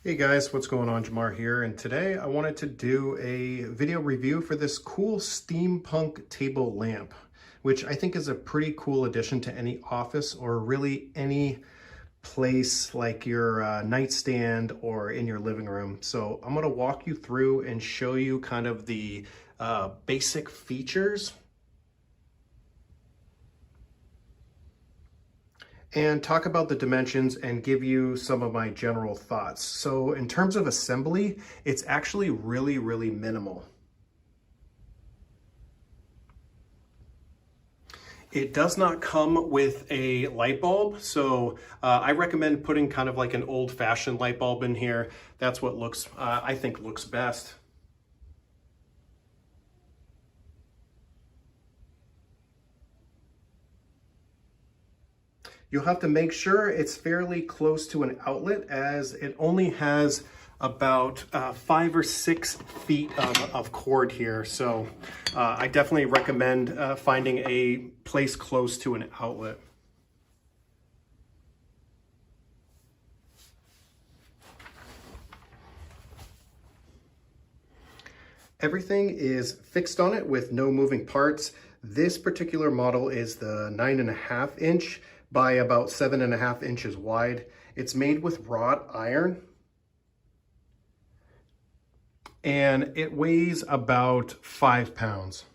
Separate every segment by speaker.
Speaker 1: Hey guys, what's going on? Jamar here, and today I wanted to do a video review for this cool steampunk table lamp, which I think is a pretty cool addition to any office or really any place like your nightstand or in your living room. So I'm going to walk you through and show you kind of the basic features and talk about the dimensions and give you some of my general thoughts. So in terms of assembly, it's actually really minimal. It does not come with a light bulb, so I recommend putting kind of like an old-fashioned light bulb in here. That's what looks, I think looks best. You'll have to make sure it's fairly close to an outlet, as it only has about 5 or 6 feet of cord here. So I definitely recommend finding a place close to an outlet. Everything is fixed on it with no moving parts. This particular model is the 9.5 inch by about 7.5 inches wide. It's made with wrought iron, and it weighs about 5 pounds.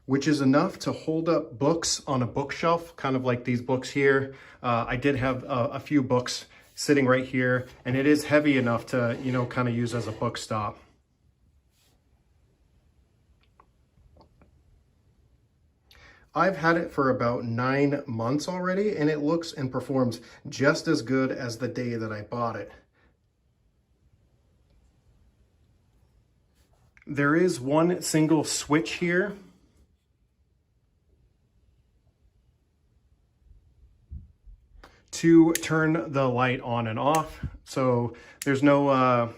Speaker 1: Which is enough to hold up books on a bookshelf, kind of like these books here. I did have a few books sitting right here, and it is heavy enough to, you know, kind of use as a book stop. I've had it for about 9 months already, and it looks and performs just as good as the day that I bought it. There is one single switch here. To turn the light on and off. So there's no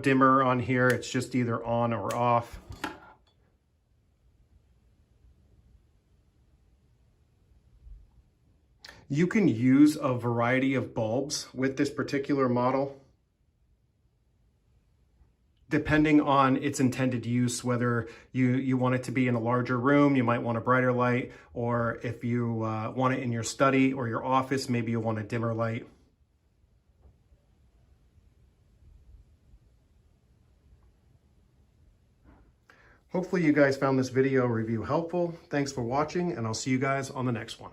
Speaker 1: dimmer on here. It's just either on or off. You can use a variety of bulbs with this particular model, depending on its intended use, whether you want it to be in a larger room, you might want a brighter light, or if you want it in your study or your office, maybe you want a dimmer light. Hopefully you guys found this video review helpful. Thanks for watching, and I'll see you guys on the next one.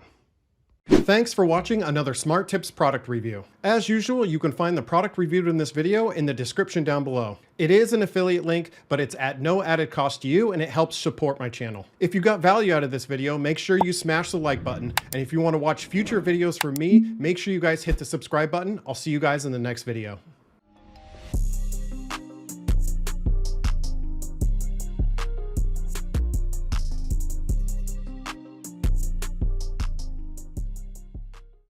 Speaker 1: Thanks for watching another Smartips product review. As usual, you can find the product reviewed in this video in the description down below. It is an affiliate link, but it's at no added cost to you, and it helps support my channel. If you got value out of this video, make sure you smash the like button. And if you want to watch future videos from me, make sure you guys hit the subscribe button. I'll see you guys in the next video.